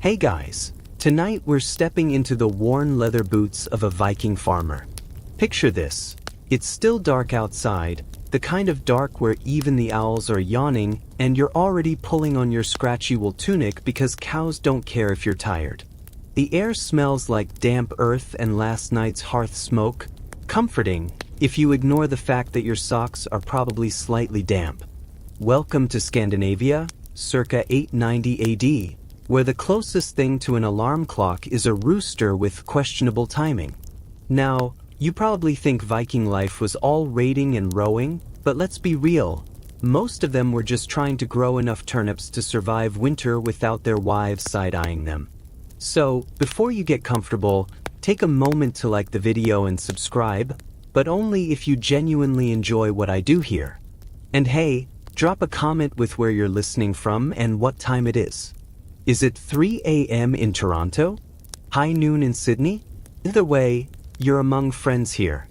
Hey guys, tonight we're stepping into the worn leather boots of a Viking farmer. Picture this. It's still dark outside, the kind of dark where even the owls are yawning, and you're already pulling on your scratchy wool tunic because cows don't care if you're tired. The air smells like damp earth and last night's hearth smoke, comforting if you ignore the fact that your socks are probably slightly damp. Welcome to Scandinavia, circa 890 AD, where the closest thing to an alarm clock is a rooster with questionable timing. Now, you probably think Viking life was all raiding and rowing, but let's be real. Most of them were just trying to grow enough turnips to survive winter without their wives side-eyeing them. So, before you get comfortable, take a moment to like the video and subscribe, but only if you genuinely enjoy what I do here. And hey, drop a comment with where you're listening from and what time it is. Is it 3 a.m. in Toronto? High noon in Sydney? Either way, you're among friends here.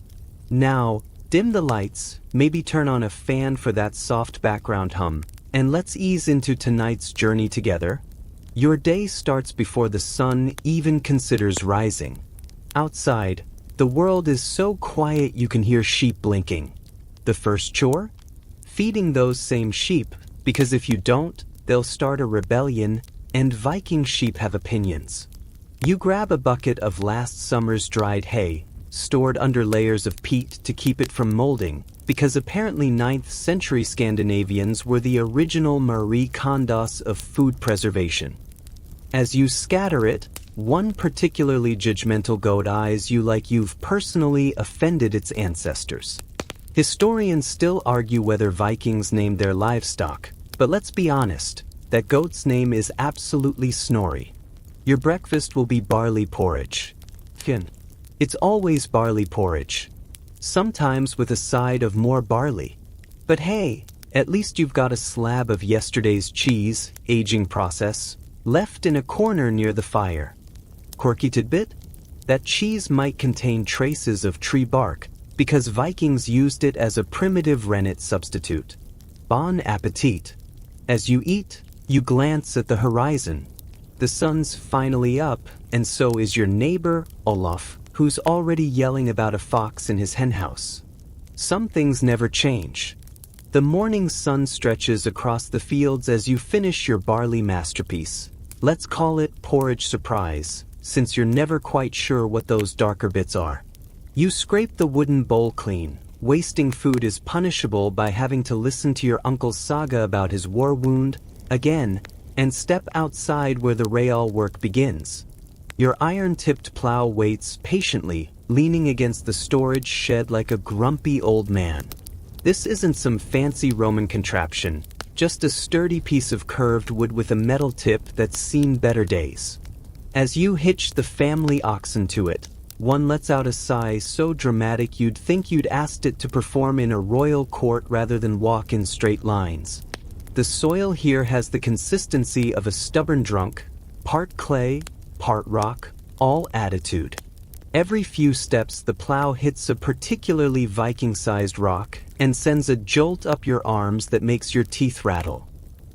Now, dim the lights, maybe turn on a fan for that soft background hum, and let's ease into tonight's journey together. Your day starts before the sun even considers rising. Outside, the world is so quiet you can hear sheep blinking. The first chore? Feeding those same sheep, because if you don't, they'll start a rebellion, and Viking sheep have opinions. You grab a bucket of last summer's dried hay, stored under layers of peat to keep it from molding, because apparently 9th century Scandinavians were the original Marie Kondos of food preservation. As you scatter it, one particularly judgmental goat eyes you like you've personally offended its ancestors. Historians still argue whether Vikings named their livestock, but let's be honest, that goat's name is absolutely Snorri. Your breakfast will be barley porridge. It's always barley porridge. Sometimes with a side of more barley. But hey, at least you've got a slab of yesterday's cheese, aging process, left in a corner near the fire. Quirky tidbit? That cheese might contain traces of tree bark, because Vikings used it as a primitive rennet substitute. Bon appetit. As you eat, you glance at the horizon. The sun's finally up, and so is your neighbor, Olaf, who's already yelling about a fox in his henhouse. Some things never change. The morning sun stretches across the fields as you finish your barley masterpiece. Let's call it porridge surprise, since you're never quite sure what those darker bits are. You scrape the wooden bowl clean. Wasting food is punishable by having to listen to your uncle's saga about his war wound, again, and step outside where the rail work begins. Your iron-tipped plow waits patiently, leaning against the storage shed like a grumpy old man. This isn't some fancy Roman contraption, just a sturdy piece of curved wood with a metal tip that's seen better days. As you hitch the family oxen to it, one lets out a sigh so dramatic you'd think you'd asked it to perform in a royal court rather than walk in straight lines. The soil here has the consistency of a stubborn drunk, part clay, part rock, all attitude. Every few steps the plow hits a particularly Viking-sized rock and sends a jolt up your arms that makes your teeth rattle.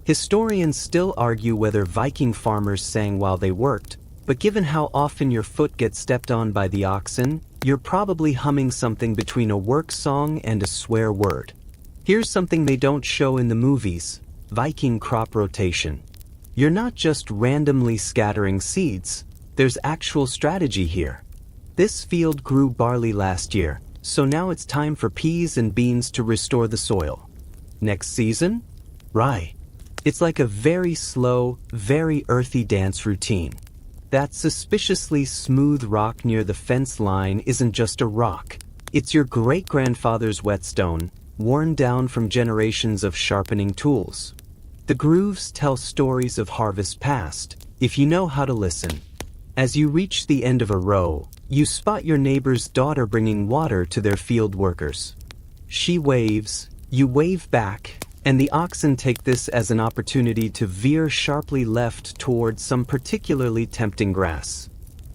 Historians still argue whether Viking farmers sang while they worked, but given how often your foot gets stepped on by the oxen, you're probably humming something between a work song and a swear word. Here's something they don't show in the movies: Viking crop rotation. You're not just randomly scattering seeds, there's actual strategy here. This field grew barley last year, so now it's time for peas and beans to restore the soil. Next season? Rye. It's like a very slow, very earthy dance routine. That suspiciously smooth rock near the fence line isn't just a rock. It's your great-grandfather's whetstone, worn down from generations of sharpening tools. The grooves tell stories of harvest past, if you know how to listen. As you reach the end of a row, you spot your neighbor's daughter bringing water to their field workers. She waves, you wave back, and the oxen take this as an opportunity to veer sharply left toward some particularly tempting grass.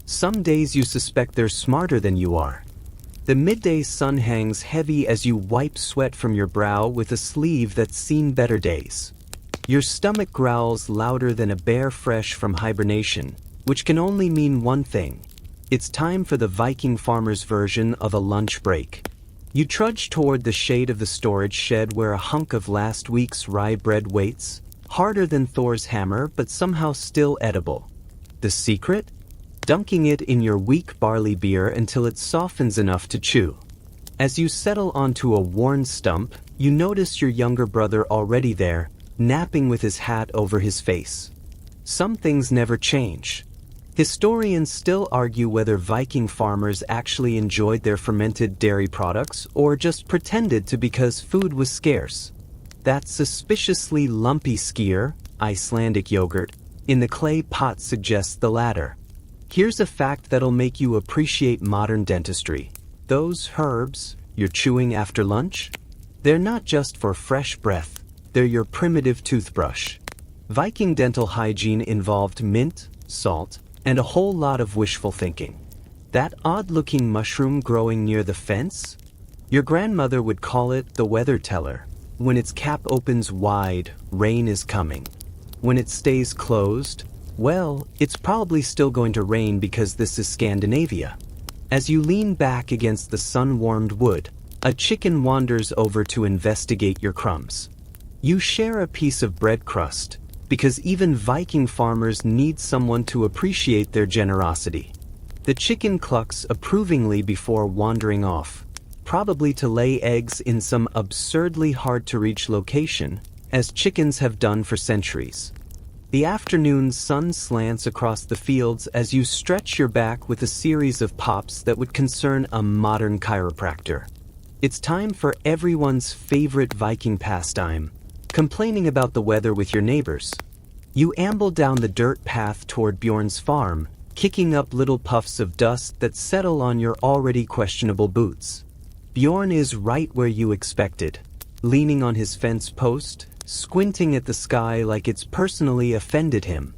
Some days you suspect they're smarter than you are. The midday sun hangs heavy as you wipe sweat from your brow with a sleeve that's seen better days. Your stomach growls louder than a bear fresh from hibernation, which can only mean one thing. It's time for the Viking farmer's version of a lunch break. You trudge toward the shade of the storage shed where a hunk of last week's rye bread waits, harder than Thor's hammer but somehow still edible. The secret? Dunking it in your weak barley beer until it softens enough to chew. As you settle onto a worn stump, you notice your younger brother already there, napping with his hat over his face. Some things never change. Historians still argue whether Viking farmers actually enjoyed their fermented dairy products or just pretended to because food was scarce. That suspiciously lumpy skyr, Icelandic yogurt, in the clay pot suggests the latter. Here's a fact that'll make you appreciate modern dentistry. Those herbs you're chewing after lunch? They're not just for fresh breath, they're your primitive toothbrush. Viking dental hygiene involved mint, salt, and a whole lot of wishful thinking. That odd-looking mushroom growing near the fence? Your grandmother would call it the weather teller. When its cap opens wide, rain is coming. When it stays closed, well, it's probably still going to rain because this is Scandinavia. As you lean back against the sun-warmed wood, a chicken wanders over to investigate your crumbs. You share a piece of bread crust, because even Viking farmers need someone to appreciate their generosity. The chicken clucks approvingly before wandering off, probably to lay eggs in some absurdly hard-to-reach location, as chickens have done for centuries. The afternoon sun slants across the fields as you stretch your back with a series of pops that would concern a modern chiropractor. It's time for everyone's favorite Viking pastime, complaining about the weather with your neighbors. You amble down the dirt path toward Bjorn's farm, kicking up little puffs of dust that settle on your already questionable boots. Bjorn is right where you expected, leaning on his fence post, squinting at the sky like it's personally offended him.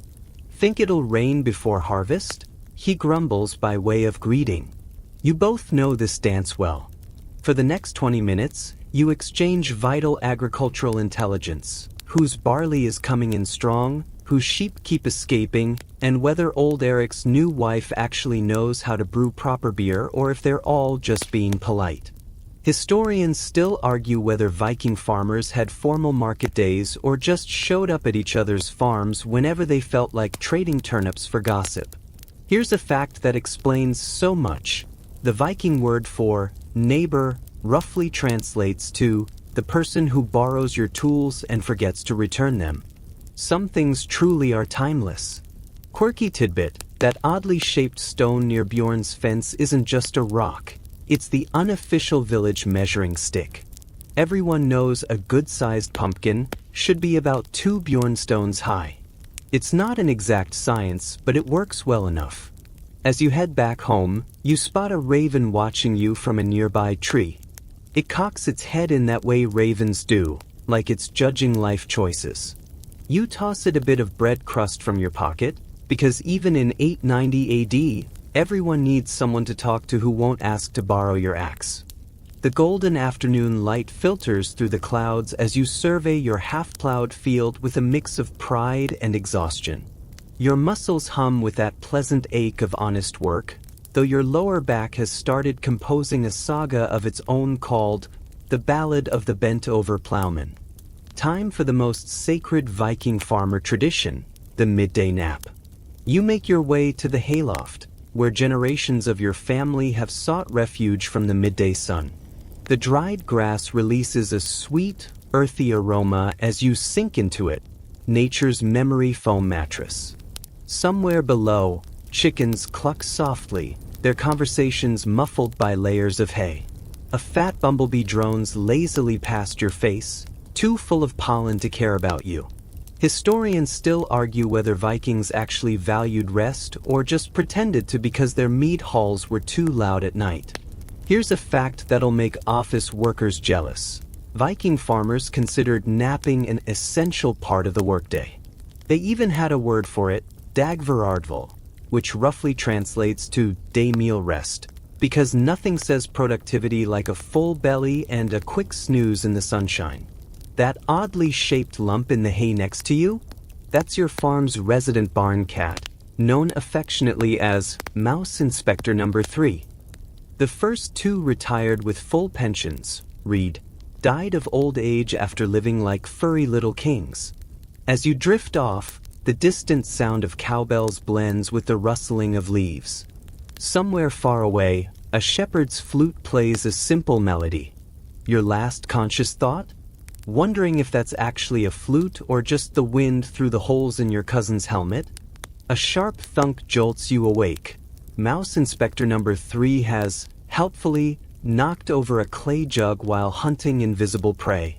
Think it'll rain before harvest? He grumbles by way of greeting. You both know this dance well. For the next 20 minutes, you exchange vital agricultural intelligence, whose barley is coming in strong, whose sheep keep escaping, and whether old Eric's new wife actually knows how to brew proper beer or if they're all just being polite. Historians still argue whether Viking farmers had formal market days or just showed up at each other's farms whenever they felt like trading turnips for gossip. Here's a fact that explains so much. The Viking word for neighbor roughly translates to the person who borrows your tools and forgets to return them. Some things truly are timeless. Quirky tidbit, that oddly shaped stone near Bjorn's fence isn't just a rock. It's the unofficial village measuring stick. Everyone knows a good-sized pumpkin should be about 2 Bjornstones high. It's not an exact science, but it works well enough. As you head back home, you spot a raven watching you from a nearby tree. It cocks its head in that way ravens do, like it's judging life choices. You toss it a bit of bread crust from your pocket, because even in 890 AD, everyone needs someone to talk to who won't ask to borrow your axe. The golden afternoon light filters through the clouds as you survey your half-plowed field with a mix of pride and exhaustion. Your muscles hum with that pleasant ache of honest work, though your lower back has started composing a saga of its own called The Ballad of the Bent-Over Plowman. Time for the most sacred Viking farmer tradition, the midday nap. You make your way to the hayloft, where generations of your family have sought refuge from the midday sun. The dried grass releases a sweet, earthy aroma as you sink into it, nature's memory foam mattress. Somewhere below, chickens cluck softly, their conversations muffled by layers of hay. A fat bumblebee drones lazily past your face, too full of pollen to care about you. Historians still argue whether Vikings actually valued rest or just pretended to because their meat halls were too loud at night. Here's a fact that'll make office workers jealous. Viking farmers considered napping an essential part of the workday. They even had a word for it, dagverardval, which roughly translates to day meal rest, because nothing says productivity like a full belly and a quick snooze in the sunshine. That oddly shaped lump in the hay next to you? That's your farm's resident barn cat, known affectionately as Mouse Inspector Number 3. The first two retired with full pensions, read, died of old age after living like furry little kings. As you drift off, the distant sound of cowbells blends with the rustling of leaves. Somewhere far away, a shepherd's flute plays a simple melody. Your last conscious thought? Wondering if that's actually a flute or just the wind through the holes in your cousin's helmet? A sharp thunk jolts you awake. Mouse Inspector Number 3 has, helpfully, knocked over a clay jug while hunting invisible prey.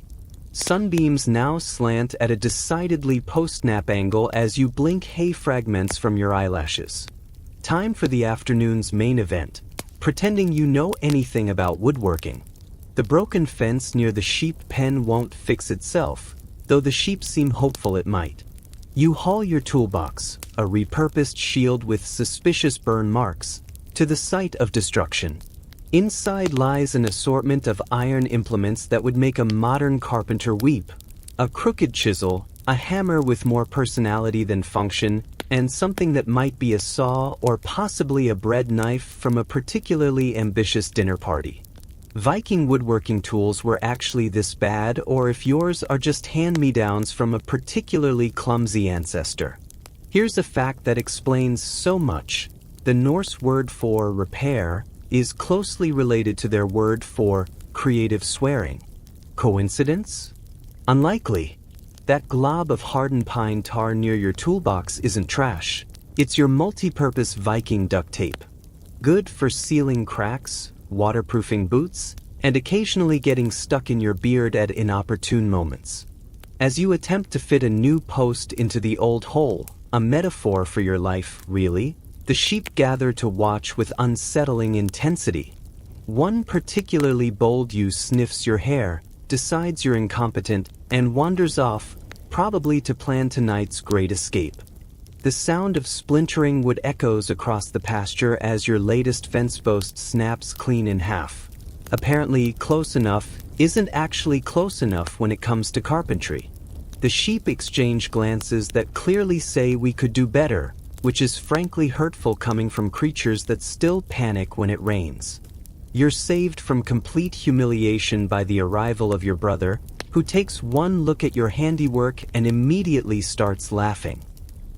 Sunbeams now slant at a decidedly post-nap angle as you blink hay fragments from your eyelashes. Time for the afternoon's main event, pretending you know anything about woodworking. The broken fence near the sheep pen won't fix itself, though the sheep seem hopeful it might. You haul your toolbox, a repurposed shield with suspicious burn marks, to the site of destruction. Inside lies an assortment of iron implements that would make a modern carpenter weep. A crooked chisel, a hammer with more personality than function, and something that might be a saw or possibly a bread knife from a particularly ambitious dinner party. Viking woodworking tools were actually this bad, or if yours are just hand-me-downs from a particularly clumsy ancestor. Here's a fact that explains so much. The Norse word for repair is closely related to their word for creative swearing. Coincidence? Unlikely. That glob of hardened pine tar near your toolbox isn't trash. It's your multi-purpose Viking duct tape. Good for sealing cracks, waterproofing boots, and occasionally getting stuck in your beard at inopportune moments. As you attempt to fit a new post into the old hole, a metaphor for your life, really, the sheep gather to watch with unsettling intensity. One particularly bold ewe sniffs your hair, decides you're incompetent, and wanders off, probably to plan tonight's great escape. The sound of splintering wood echoes across the pasture as your latest fence post snaps clean in half. Apparently, close enough isn't actually close enough when it comes to carpentry. The sheep exchange glances that clearly say we could do better, which is frankly hurtful coming from creatures that still panic when it rains. You're saved from complete humiliation by the arrival of your brother, who takes one look at your handiwork and immediately starts laughing.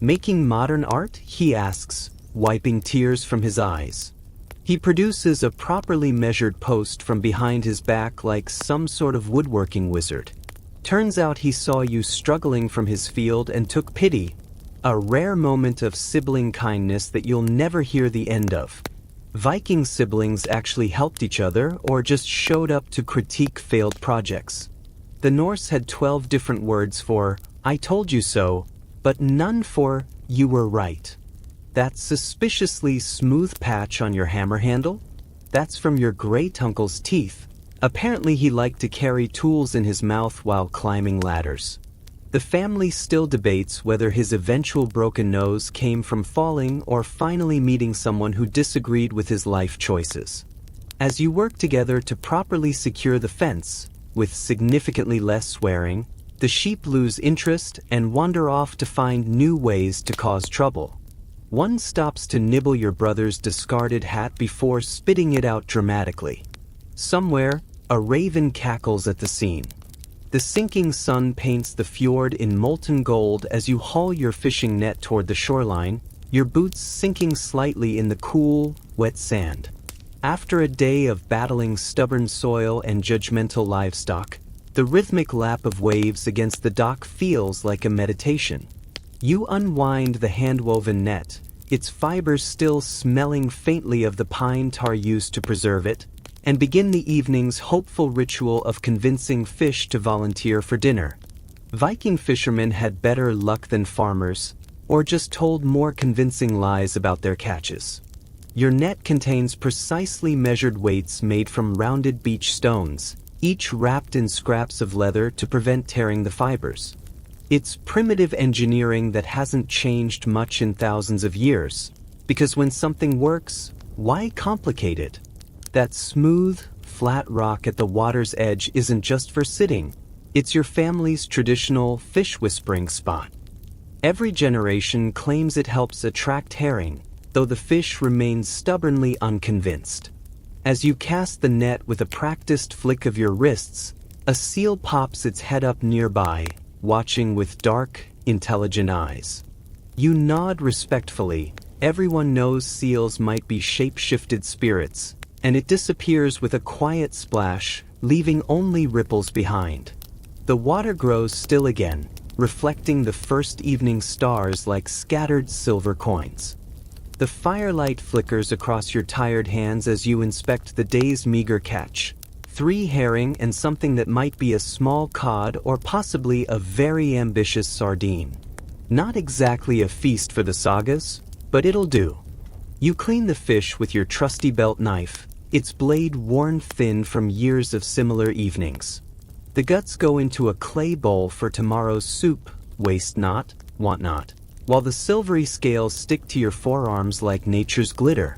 Making modern art? He asks, wiping tears from his eyes. He produces a properly measured post from behind his back like some sort of woodworking wizard. Turns out he saw you struggling from his field and took pity. A rare moment of sibling kindness that you'll never hear the end of. Viking siblings actually helped each other or just showed up to critique failed projects. The Norse had 12 different words for, I told you so, but none for, you were right. That suspiciously smooth patch on your hammer handle? That's from your great-uncle's teeth. Apparently he liked to carry tools in his mouth while climbing ladders. The family still debates whether his eventual broken nose came from falling or finally meeting someone who disagreed with his life choices. As you work together to properly secure the fence, with significantly less swearing, the sheep lose interest and wander off to find new ways to cause trouble. One stops to nibble your brother's discarded hat before spitting it out dramatically. Somewhere, a raven cackles at the scene. The sinking sun paints the fjord in molten gold as you haul your fishing net toward the shoreline, your boots sinking slightly in the cool, wet sand. After a day of battling stubborn soil and judgmental livestock, the rhythmic lap of waves against the dock feels like a meditation. You unwind the hand-woven net, its fibers still smelling faintly of the pine tar used to preserve it, and begin the evening's hopeful ritual of convincing fish to volunteer for dinner. Viking fishermen had better luck than farmers, or just told more convincing lies about their catches. Your net contains precisely measured weights made from rounded beach stones, each wrapped in scraps of leather to prevent tearing the fibers. It's primitive engineering that hasn't changed much in thousands of years, because when something works, why complicate it? That smooth, flat rock at the water's edge isn't just for sitting, It's your family's traditional fish whispering spot. Every generation claims it helps attract herring, though the fish remains stubbornly unconvinced. As you cast the net with a practiced flick of your wrists, a seal pops its head up nearby, watching with dark, intelligent eyes. You nod respectfully. Everyone knows seals might be shape-shifted spirits, and it disappears with a quiet splash, leaving only ripples behind. The water grows still again, reflecting the first evening stars like scattered silver coins. The firelight flickers across your tired hands as you inspect the day's meager catch. 3 herring and something that might be a small cod or possibly a very ambitious sardine. Not exactly a feast for the sagas, but it'll do. You clean the fish with your trusty belt knife, its blade worn thin from years of similar evenings. The guts go into a clay bowl for tomorrow's soup, waste not, want not, while the silvery scales stick to your forearms like nature's glitter.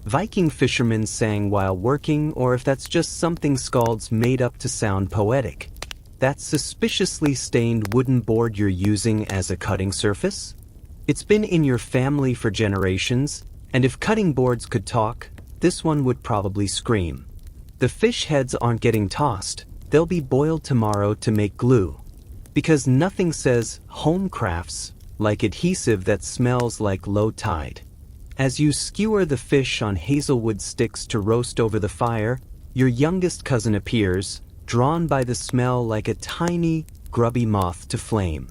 Viking fishermen sang while working, or if that's just something skalds made up to sound poetic. That suspiciously stained wooden board you're using as a cutting surface? It's been in your family for generations, and if cutting boards could talk, this one would probably scream. The fish heads aren't getting tossed. They'll be boiled tomorrow to make glue. Because nothing says home crafts like adhesive that smells like low tide. As you skewer the fish on hazelwood sticks to roast over the fire, your youngest cousin appears, drawn by the smell like a tiny, grubby moth to flame.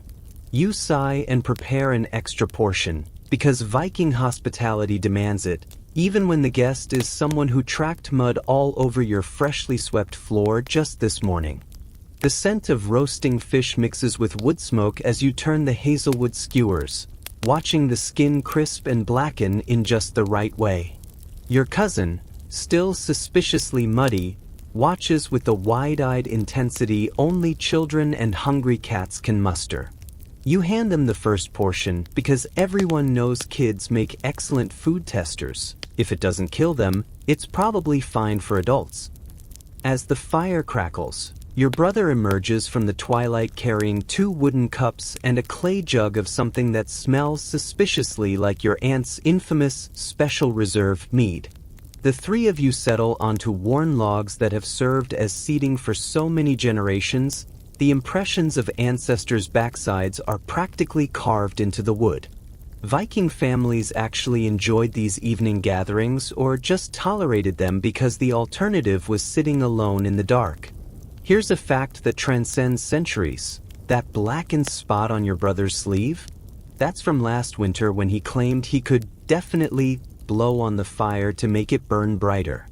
You sigh and prepare an extra portion, because Viking hospitality demands it, even when the guest is someone who tracked mud all over your freshly swept floor just this morning. The scent of roasting fish mixes with wood smoke as you turn the hazelwood skewers, watching the skin crisp and blacken in just the right way. Your cousin, still suspiciously muddy, watches with the wide-eyed intensity only children and hungry cats can muster. You hand them the first portion because everyone knows kids make excellent food testers. If it doesn't kill them, it's probably fine for adults. As the fire crackles, your brother emerges from the twilight carrying 2 wooden cups and a clay jug of something that smells suspiciously like your aunt's infamous Special Reserve mead. The 3 of you settle onto worn logs that have served as seating for so many generations. The impressions of ancestors' backsides are practically carved into the wood. Viking families actually enjoyed these evening gatherings or just tolerated them because the alternative was sitting alone in the dark. Here's a fact that transcends centuries. That blackened spot on your brother's sleeve? That's from last winter when he claimed he could definitely blow on the fire to make it burn brighter.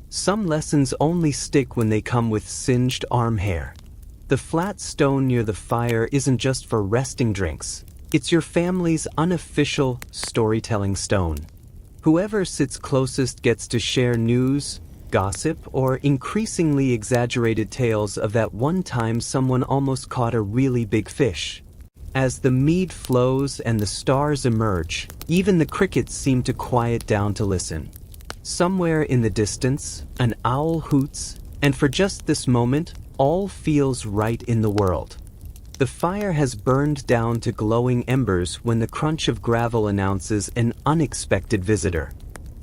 Some lessons only stick when they come with singed arm hair. The flat stone near the fire isn't just for resting drinks. It's your family's unofficial storytelling stone. Whoever sits closest gets to share news, gossip, or increasingly exaggerated tales of that one time someone almost caught a really big fish. As the mead flows and the stars emerge, even the crickets seem to quiet down to listen. Somewhere in the distance, an owl hoots, and for just this moment, all feels right in the world. The fire has burned down to glowing embers when the crunch of gravel announces an unexpected visitor.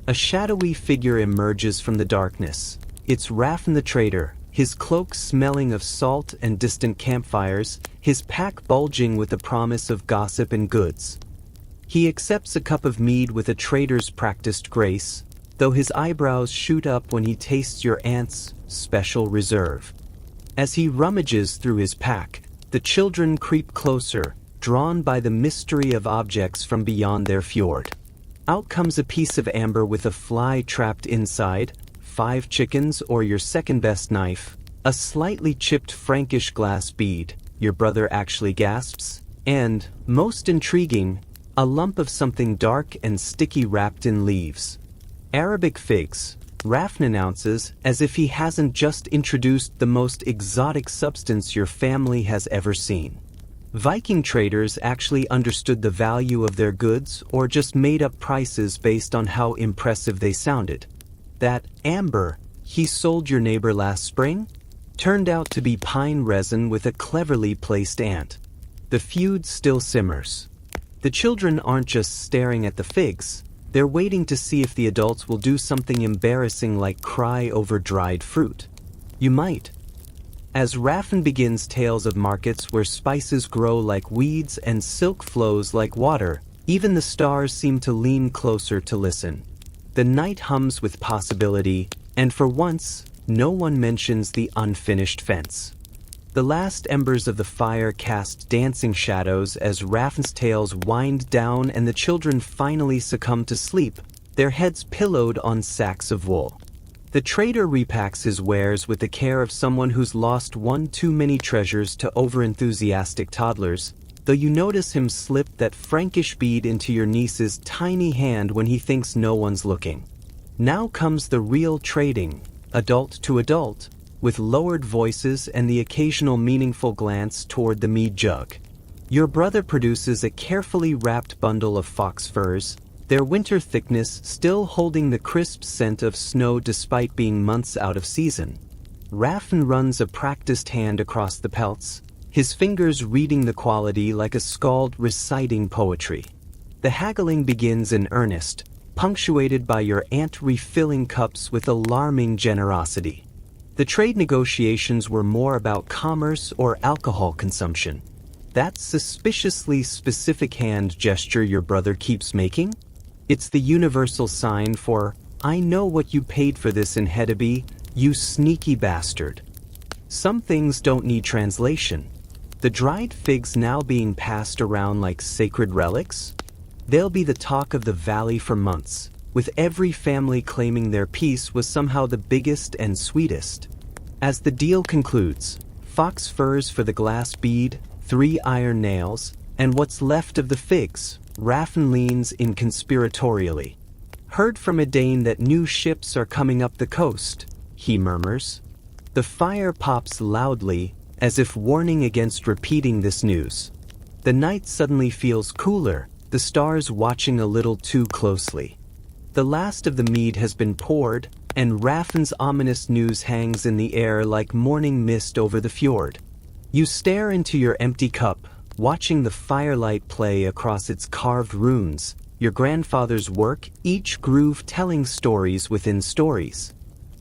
A shadowy figure emerges from the darkness. It's Raffin the trader, his cloak smelling of salt and distant campfires, his pack bulging with the promise of gossip and goods. He accepts a cup of mead with a trader's practiced grace, though his eyebrows shoot up when he tastes your aunt's Special Reserve. As he rummages through his pack, the children creep closer, drawn by the mystery of objects from beyond their fjord. Out comes a piece of amber with a fly trapped inside, 5 chickens or your second-best knife, a slightly chipped Frankish glass bead, your brother actually gasps, and, most intriguing, a lump of something dark and sticky wrapped in leaves. Arabic figs, Raffin announces, as if he hasn't just introduced the most exotic substance your family has ever seen. Viking traders actually understood the value of their goods or just made up prices based on how impressive they sounded. That amber he sold your neighbor last spring? turned out to be pine resin with a cleverly placed ant. The feud still simmers. The children aren't just staring at the figs, they're waiting to see if the adults will do something embarrassing like cry over dried fruit. You might. As Raffen begins tales of markets where spices grow like weeds and silk flows like water, even the stars seem to lean closer to listen. The night hums with possibility, and for once, no one mentions the unfinished fence. The last embers of the fire cast dancing shadows as Raffen's tales wind down and the children finally succumb to sleep, their heads pillowed on sacks of wool. The trader repacks his wares with the care of someone who's lost one too many treasures to overenthusiastic toddlers, though you notice him slip that Frankish bead into your niece's tiny hand when he thinks no one's looking. Now comes the real trading, adult to adult, with lowered voices and the occasional meaningful glance toward the mead jug. Your brother produces a carefully wrapped bundle of fox furs, their winter thickness still holding the crisp scent of snow despite being months out of season. Raffen runs a practiced hand across the pelts, his fingers reading the quality like a skald reciting poetry. The haggling begins in earnest, punctuated by your aunt refilling cups with alarming generosity. The trade negotiations were more about commerce or alcohol consumption. That suspiciously specific hand gesture your brother keeps making? It's the universal sign for, I know what you paid for this in Hedeby, you sneaky bastard. Some things don't need translation. The dried figs now being passed around like sacred relics? They'll be the talk of the valley for months, with every family claiming their piece was somehow the biggest and sweetest. As the deal concludes, fox furs for the glass bead, 3 iron nails, and what's left of the figs, Raffen leans in conspiratorially. Heard from a Dane that new ships are coming up the coast, he murmurs. The fire pops loudly, as if warning against repeating this news. The night suddenly feels cooler, the stars watching a little too closely. The last of the mead has been poured, and Raffen's ominous news hangs in the air like morning mist over the fjord. You stare into your empty cup, watching the firelight play across its carved runes, your grandfather's work, each groove telling stories within stories.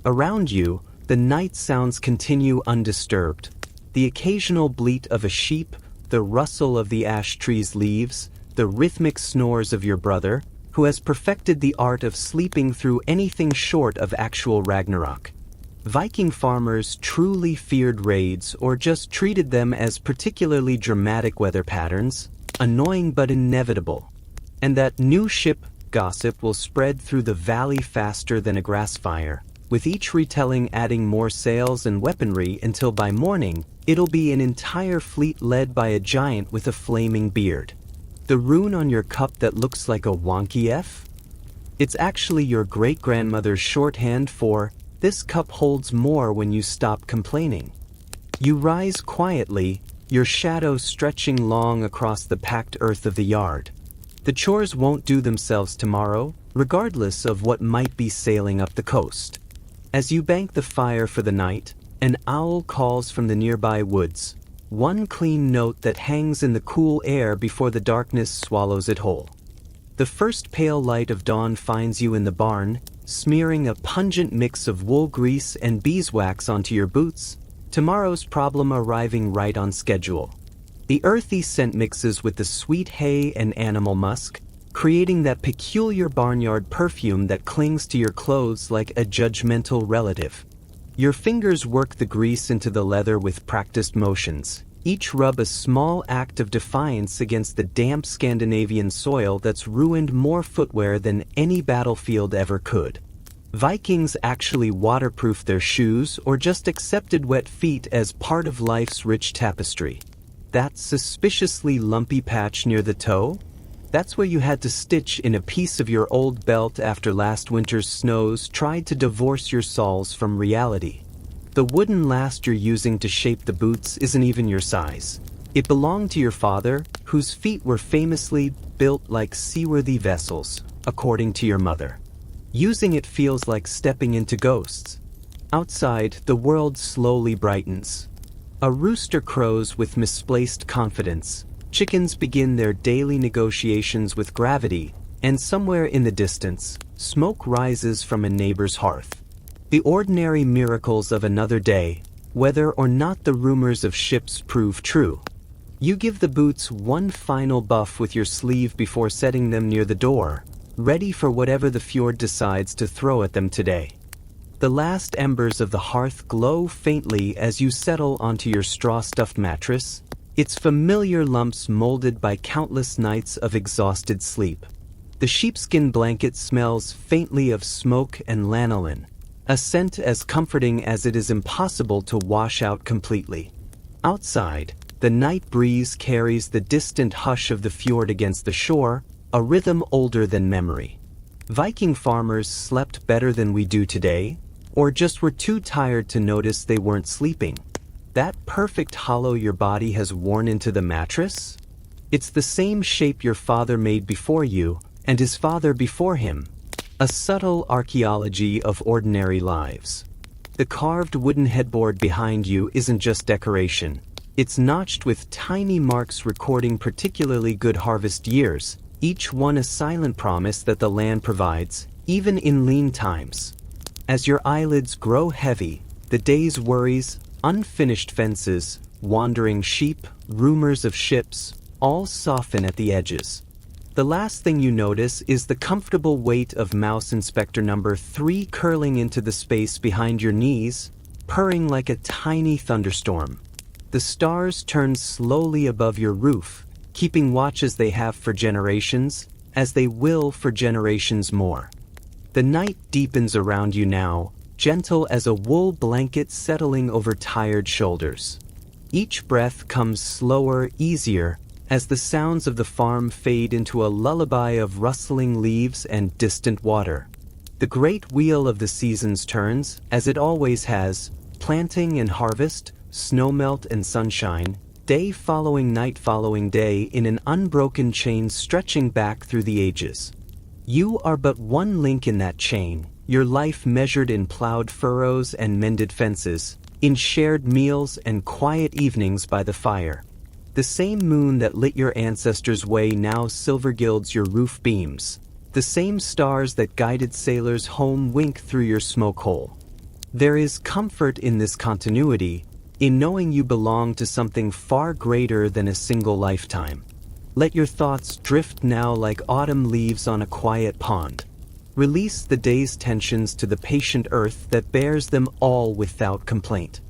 Around you, the night sounds continue undisturbed. The occasional bleat of a sheep, the rustle of the ash tree's leaves, the rhythmic snores of your brother, who has perfected the art of sleeping through anything short of actual Ragnarok. Viking farmers truly feared raids or just treated them as particularly dramatic weather patterns, annoying but inevitable. And that new ship gossip will spread through the valley faster than a grass fire, with each retelling adding more sails and weaponry until by morning, it'll be an entire fleet led by a giant with a flaming beard. The rune on your cup that looks like a wonky F? It's actually your great-grandmother's shorthand for, this cup holds more when you stop complaining. You rise quietly, your shadow stretching long across the packed earth of the yard. The chores won't do themselves tomorrow, regardless of what might be sailing up the coast. As you bank the fire for the night, an owl calls from the nearby woods, one clean note that hangs in the cool air before the darkness swallows it whole. The first pale light of dawn finds you in the barn, smearing a pungent mix of wool grease and beeswax onto your boots, tomorrow's problem arriving right on schedule. The earthy scent mixes with the sweet hay and animal musk, creating that peculiar barnyard perfume that clings to your clothes like a judgmental relative. Your fingers work the grease into the leather with practiced motions, each rub a small act of defiance against the damp Scandinavian soil that's ruined more footwear than any battlefield ever could. Vikings actually waterproofed their shoes or just accepted wet feet as part of life's rich tapestry. That suspiciously lumpy patch near the toe? That's where you had to stitch in a piece of your old belt after last winter's snows tried to divorce your soles from reality. The wooden last you're using to shape the boots isn't even your size. It belonged to your father, whose feet were famously built like seaworthy vessels, according to your mother. Using it feels like stepping into ghosts. Outside, the world slowly brightens. A rooster crows with misplaced confidence, chickens begin their daily negotiations with gravity, and somewhere in the distance, smoke rises from a neighbor's hearth. The ordinary miracles of another day, whether or not the rumors of ships prove true. You give the boots one final buff with your sleeve before setting them near the door, ready for whatever the fjord decides to throw at them today. The last embers of the hearth glow faintly as you settle onto your straw-stuffed mattress, its familiar lumps molded by countless nights of exhausted sleep. The sheepskin blanket smells faintly of smoke and lanolin, a scent as comforting as it is impossible to wash out completely. Outside, the night breeze carries the distant hush of the fjord against the shore, a rhythm older than memory. Viking farmers slept better than we do today, or just were too tired to notice they weren't sleeping. That perfect hollow your body has worn into the mattress? It's the same shape your father made before you, and his father before him. A subtle archaeology of ordinary lives. The carved wooden headboard behind you isn't just decoration. It's notched with tiny marks recording particularly good harvest years, each one a silent promise that the land provides, even in lean times. As your eyelids grow heavy, the day's worries, unfinished fences, wandering sheep, rumors of ships, all soften at the edges. The last thing you notice is the comfortable weight of mouse inspector number 3 curling into the space behind your knees, purring like a tiny thunderstorm. The stars turn slowly above your roof, keeping watch as they have for generations, as they will for generations more. The night deepens around you now, gentle as a wool blanket settling over tired shoulders. Each breath comes slower, easier, as the sounds of the farm fade into a lullaby of rustling leaves and distant water. The great wheel of the seasons turns, as it always has, planting and harvest, snowmelt and sunshine, day following night following day in an unbroken chain stretching back through the ages. You are but one link in that chain, your life measured in plowed furrows and mended fences, in shared meals and quiet evenings by the fire. The same moon that lit your ancestors' way now silver gilds your roof beams. The same stars that guided sailors home wink through your smoke hole. There is comfort in this continuity, in knowing you belong to something far greater than a single lifetime. Let your thoughts drift now like autumn leaves on a quiet pond. Release the day's tensions to the patient earth that bears them all without complaint.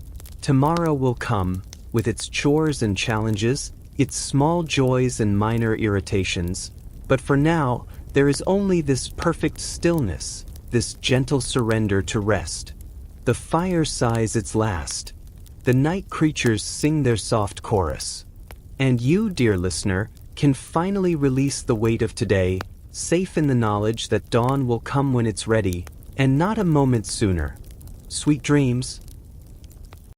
Tomorrow will come, with its chores and challenges, its small joys and minor irritations, but for now, there is only this perfect stillness, this gentle surrender to rest. The fire sighs its last. The night creatures sing their soft chorus. And you, dear listener, can finally release the weight of today, safe in the knowledge that dawn will come when it's ready, and not a moment sooner. Sweet dreams.